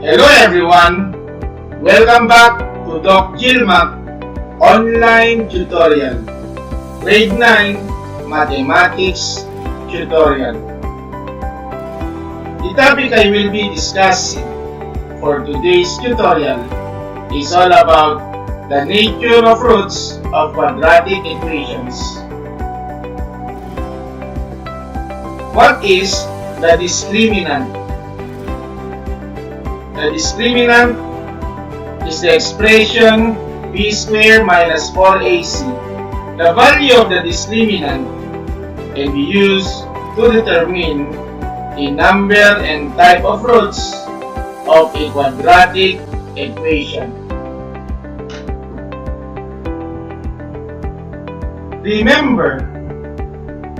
Hello everyone! Welcome back to DOK GILMAC Online Tutorial Grade 9 Mathematics Tutorial. The topic I will be discussing for today's tutorial is all about the nature of roots of quadratic equations. What is the discriminant? The discriminant is the expression b squared minus 4ac. The value of the discriminant can be used to determine the number and type of roots of a quadratic equation. Remember,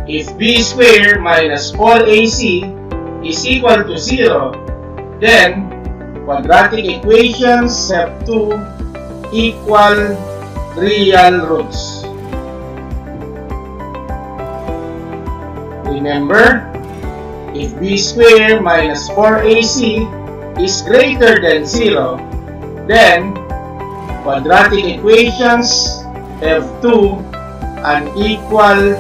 if b squared minus 4ac is equal to 0, then quadratic equations have two equal real roots. Remember, if b squared minus 4ac is greater than 0, then quadratic equations have two unequal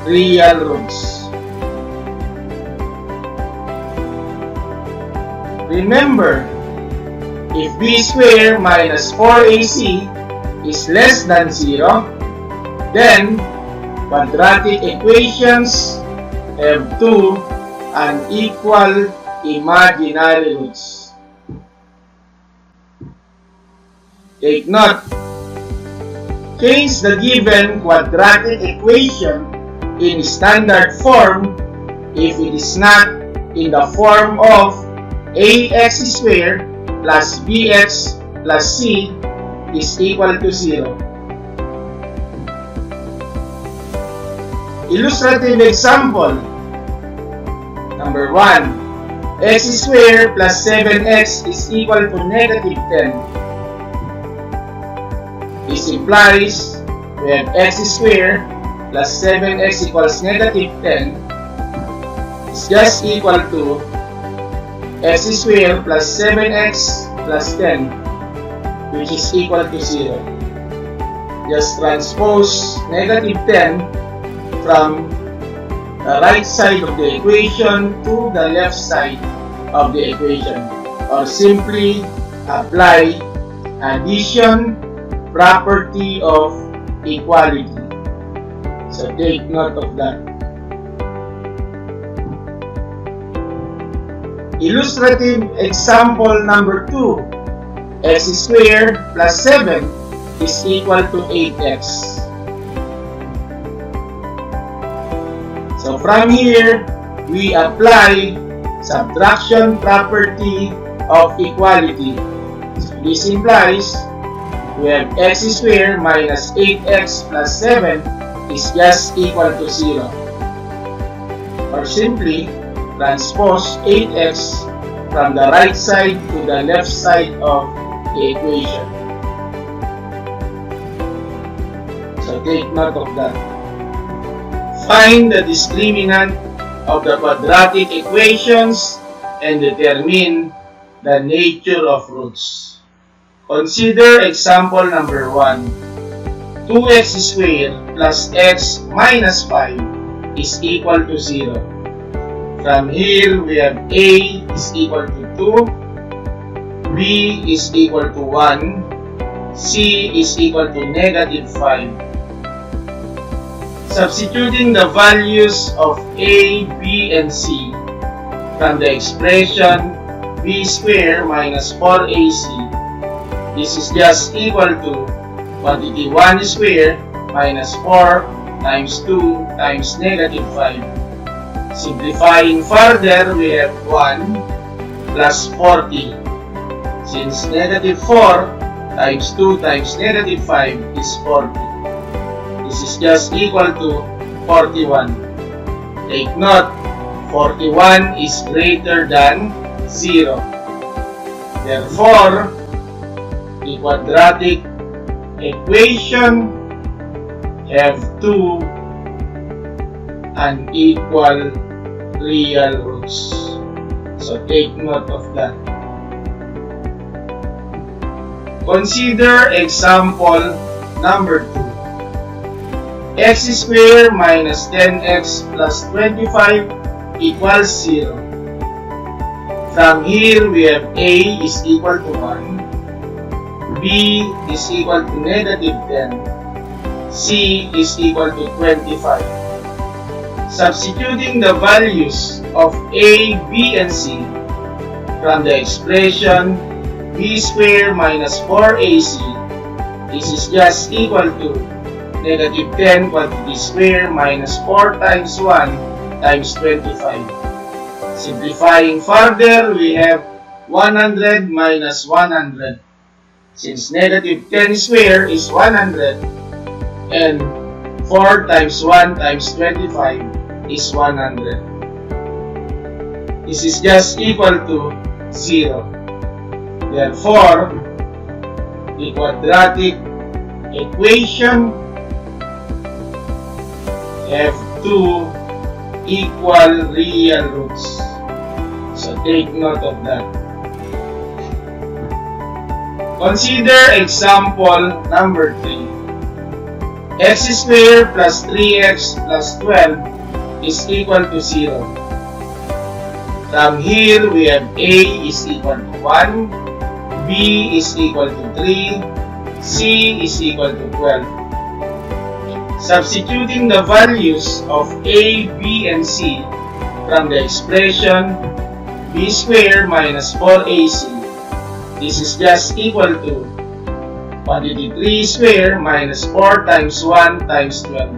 real roots. Remember, if b squared minus 4ac is less than 0, then quadratic equations have two unequal imaginary roots. Take note, change the given quadratic equation in standard form if it is not in the form of ax squared plus bx plus c is equal to 0. Illustrative example. Number 1. X squared plus 7x is equal to negative 10. This implies we have x squared plus 7x equals negative 10 is just equal to x squared plus 7x plus 10, which is equal to 0. Just transpose negative 10 from the right side of the equation to the left side of the equation, or simply apply addition property of equality. So take note of that. Illustrative example number 2. X squared plus 7 is equal to 8x. So from here, we apply subtraction property of equality. So this implies we have x squared minus 8x plus 7 is just equal to 0. Or simply, transpose 8x from the right side to the left side of the equation. So take note of that. Find the discriminant of the quadratic equations and determine the nature of roots. Consider example number 1. 2x squared plus x minus 5 is equal to 0. From here, we have a is equal to 2, b is equal to 1, c is equal to negative 5. Substituting the values of a, b, and c from the expression b squared minus 4ac, this is just equal to quantity 1 squared minus 4 times 2 times negative 5. Simplifying further, we have 1 plus 40. Since negative 4 times 2 times negative 5 is 40. This is just equal to 41. Take note, 41 is greater than 0. Therefore, the quadratic equation have two unequal real roots. So take note of that. Consider example number 2. X squared minus 10x plus 25 equals 0. From here, we have A is equal to 1, B is equal to negative 10, C is equal to 25. Substituting the values of A, B, and C from the expression B squared minus 4AC, this is just equal to negative 10 quantity squared minus 4 times 1 times 25. Simplifying further, we have 100 minus 100. Since negative 10 squared is 100, and 4 times 1 times 25 is 100. This is just equal to 0. Therefore, the quadratic equation have two equal real roots. So take note of that. Consider example number 3. X squared plus 3x plus 12 is equal to 0. From here, we have A is equal to 1, B is equal to 3, C is equal to 12. Substituting the values of A, B, and C from the expression B squared minus 4AC, this is just equal to quantity 3 squared minus 4 times 1 times 12.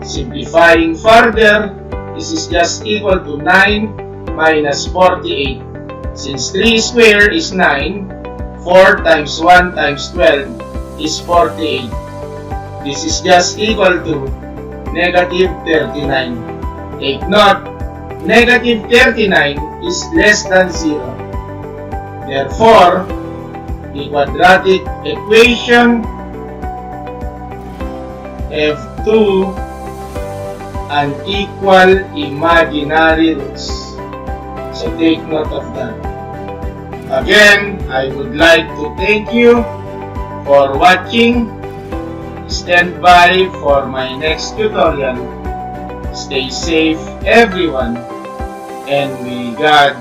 Simplifying further, this is just equal to 9 minus 48. Since 3 squared is 9, 4 times 1 times 12 is 48. This is just equal to negative 39. Take note, negative 39 is less than 0. Therefore, the quadratic equation have two unequal imaginary roots. So take note of that. Again, I would like to thank you for watching. Stand by for my next tutorial. Stay safe, everyone, and may God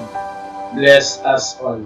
bless us all.